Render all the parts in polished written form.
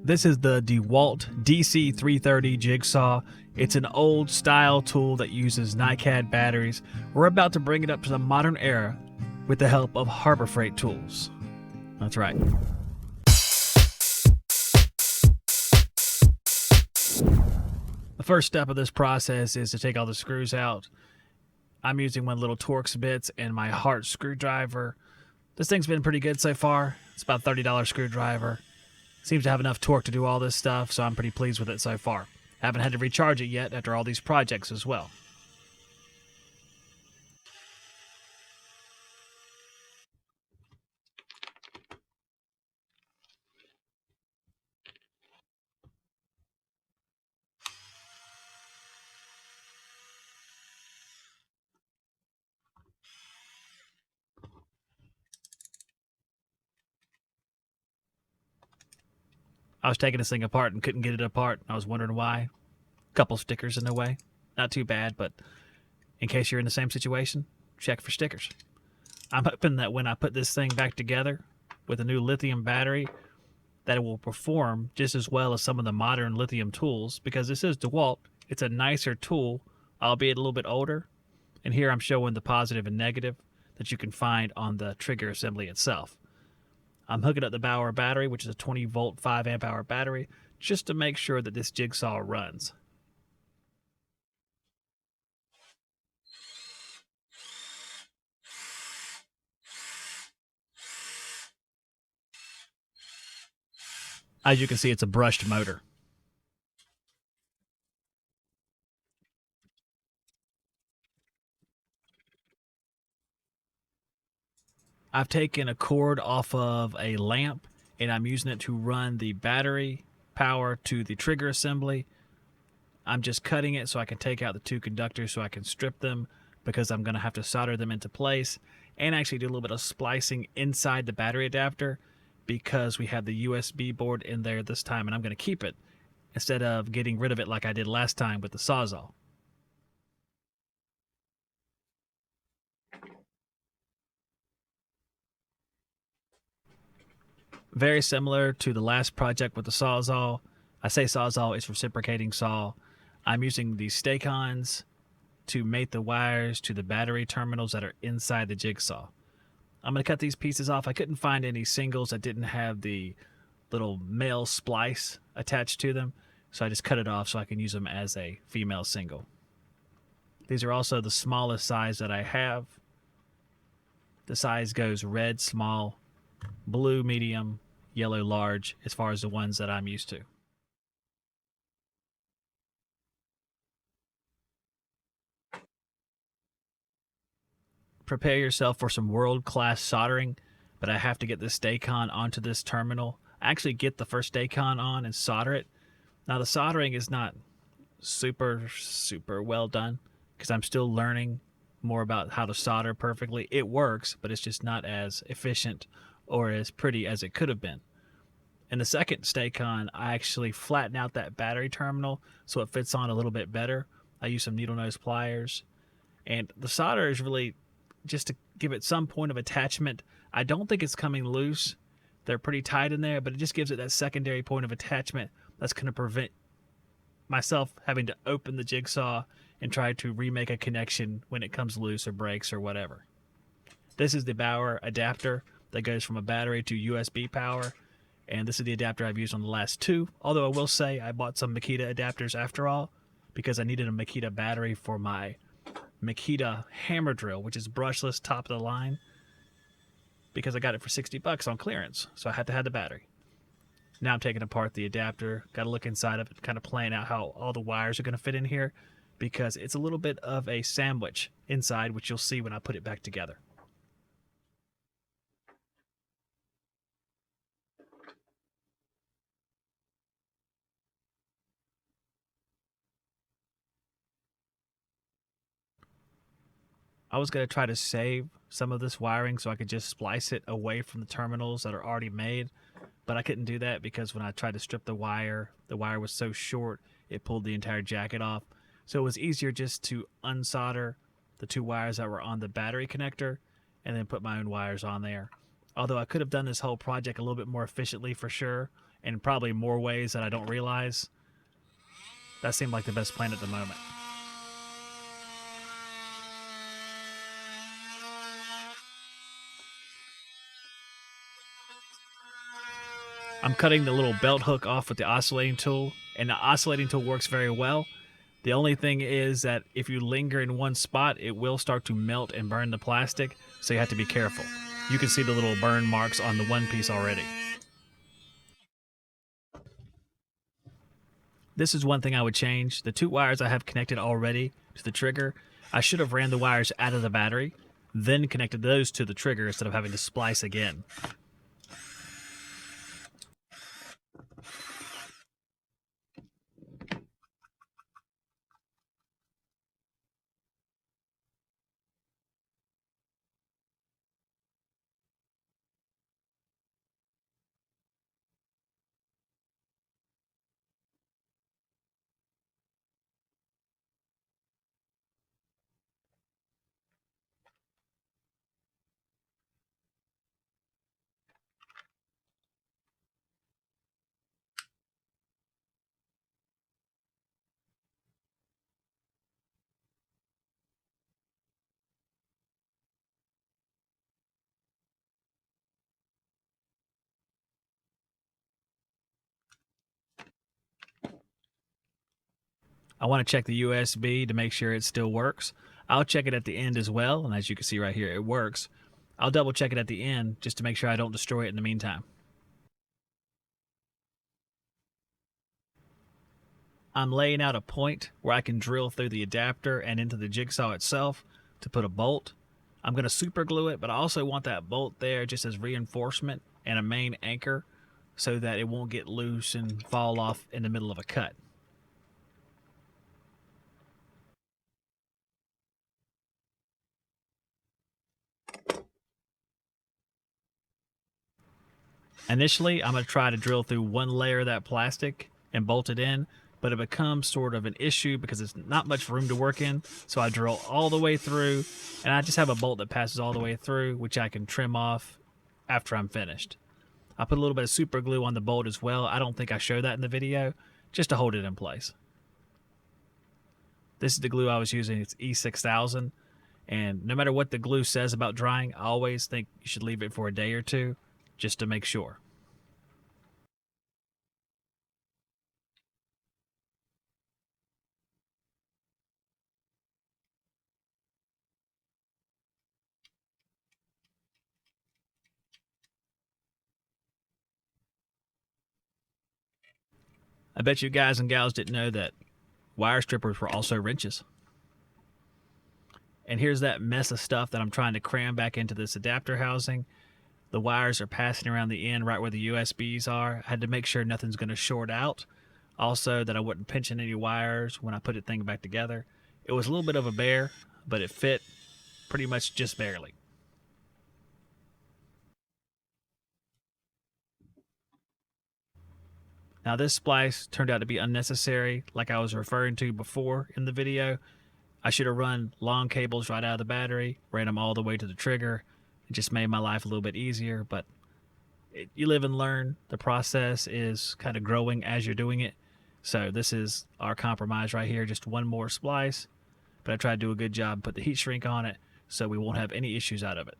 This is the DeWalt DC330 Jigsaw. It's an old style tool that uses NiCD batteries. We're about to bring it up to the modern era with the help of Harbor Freight tools. That's right. The first step of this process is to take all the screws out. I'm using one little Torx bits and my Hart screwdriver. This thing's been pretty good so far. It's about a $30 screwdriver. Seems to have enough torque to do all this stuff, so I'm pretty pleased with it so far. Haven't had to recharge it yet after all these projects as well. I was taking this thing apart and couldn't get it apart. I was wondering why. Couple stickers in the way. Not too bad, but in case you're in the same situation, check for stickers. I'm hoping that when I put this thing back together with a new lithium battery, that it will perform just as well as some of the modern lithium tools, because this is DeWalt. It's a nicer tool, albeit a little bit older. And here I'm showing the positive and negative that you can find on the trigger assembly itself. I'm hooking up the Bauer battery, which is a 20 volt 5 amp hour battery, just to make sure that this jigsaw runs. As you can see, it's a brushed motor. I've taken a cord off of a lamp and I'm using it to run the battery power to the trigger assembly. I'm just cutting it so I can take out the two conductors so I can strip them, because I'm going to have to solder them into place and actually do a little bit of splicing inside the battery adapter, because we have the USB board in there this time and I'm going to keep it instead of getting rid of it like I did last time with the Sawzall. Very similar to the last project with the Sawzall. I say Sawzall, it's reciprocating saw. I'm using these Stay-Cons to mate the wires to the battery terminals that are inside the jigsaw. I'm going to cut these pieces off. I couldn't find any singles that didn't have the little male splice attached to them, so I just cut it off so I can use them as a female single. These are also the smallest size that I have. The size goes red small, blue medium, yellow large, as far as the ones that I'm used to. Prepare yourself for some world-class soldering, but I have to get this Stay-Con onto this terminal. I actually get the first Stay-Con on and solder it. Now the soldering is not super well done, because I'm still learning more about how to solder perfectly. It works, but it's just not as efficient or as pretty as it could have been. In the second Stay-Con, I actually flatten out that battery terminal so it fits on a little bit better. I use some needle nose pliers, and the solder is really just to give it some point of attachment. I don't think it's coming loose. They're pretty tight in there, but it just gives it that secondary point of attachment that's going to prevent myself having to open the jigsaw and try to remake a connection when it comes loose or breaks or whatever. This is the Bauer adapter that goes from a battery to USB power, and this is the adapter I've used on the last two, although I will say I bought some Makita adapters after all, because I needed a Makita battery for my Makita hammer drill, which is brushless, top of the line, because I got it for $60 on clearance, so I had to have the battery. Now I'm taking apart the adapter, got to look inside of it, kind of playing out how all the wires are going to fit in here, because it's a little bit of a sandwich inside, which you'll see when I put it back together. I was going to try to save some of this wiring so I could just splice it away from the terminals that are already made, but I couldn't do that because when I tried to strip the wire was so short it pulled the entire jacket off. So it was easier just to unsolder the two wires that were on the battery connector and then put my own wires on there. Although I could have done this whole project a little bit more efficiently for sure in probably more ways that I don't realize. That seemed like the best plan at the moment. I'm cutting the little belt hook off with the oscillating tool, and the oscillating tool works very well. The only thing is that if you linger in one spot, it will start to melt and burn the plastic, so you have to be careful. You can see the little burn marks on the one piece already. This is one thing I would change. The 2 wires I have connected already to the trigger, I should have ran the wires out of the battery, then connected those to the trigger instead of having to splice again. I want to check the USB to make sure it still works. I'll check it at the end as well, and as you can see right here, it works. I'll double check it at the end just to make sure I don't destroy it in the meantime. I'm laying out a point where I can drill through the adapter and into the jigsaw itself to put a bolt. I'm going to super glue it, but I also want that bolt there just as reinforcement and a main anchor so that it won't get loose and fall off in the middle of a cut. Initially, I'm going to try to drill through one layer of that plastic and bolt it in, but it becomes sort of an issue because there's not much room to work in. So I drill all the way through, and I just have a bolt that passes all the way through, which I can trim off after I'm finished. I put a little bit of super glue on the bolt as well. I don't think I show that in the video, just to hold it in place. This is the glue I was using. It's E6000. And no matter what the glue says about drying, I always think you should leave it for a day or two just to make sure. I bet you guys and gals didn't know that wire strippers were also wrenches. And here's that mess of stuff that I'm trying to cram back into this adapter housing. The wires are passing around the end right where the USBs are. I had to make sure nothing's going to short out. Also, that I wasn't pinching any wires when I put the thing back together. It was a little bit of a bear, but it fit pretty much just barely. Now this splice turned out to be unnecessary, like I was referring to before in the video. I should have run long cables right out of the battery, ran them all the way to the trigger. It just made my life a little bit easier, but you live and learn. The process is kind of growing as you're doing it. So this is our compromise right here, just one more splice. But I tried to do a good job, put the heat shrink on it, so we won't have any issues out of it.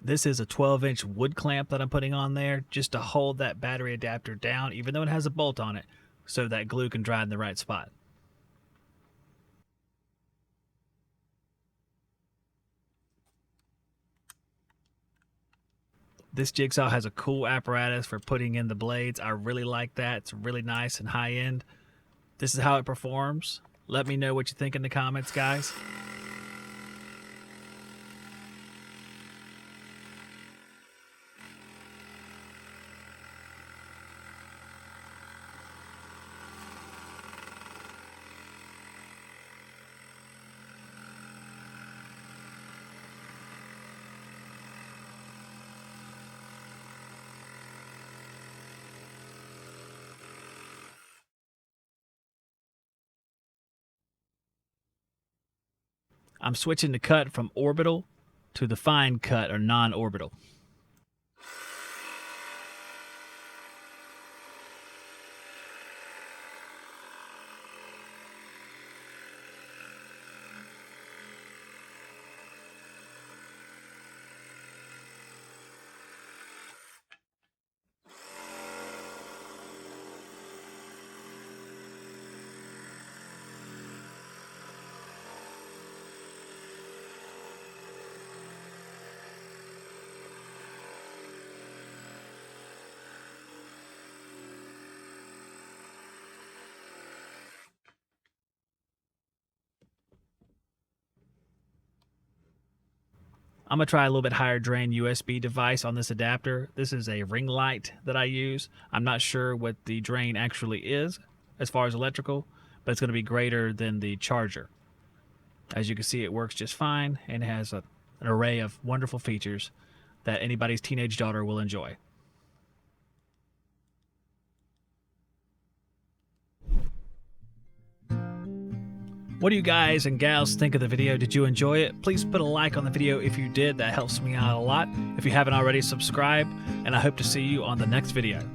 This is a 12-inch wood clamp that I'm putting on there just to hold that battery adapter down, even though it has a bolt on it, so that glue can dry in the right spot. This jigsaw has a cool apparatus for putting in the blades. I really like that. It's really nice and high end. This is how it performs. Let me know what you think in the comments, guys. I'm switching the cut from orbital to the fine cut or non-orbital. I'm going to try a little bit higher drain USB device on this adapter. This is a ring light that I use. I'm not sure what the drain actually is as far as electrical, but it's going to be greater than the charger. As you can see, it works just fine and has an array of wonderful features that anybody's teenage daughter will enjoy. What do you guys and gals think of the video? Did you enjoy it? Please put a like on the video if you did. That helps me out a lot. If you haven't already, subscribe, and I hope to see you on the next video.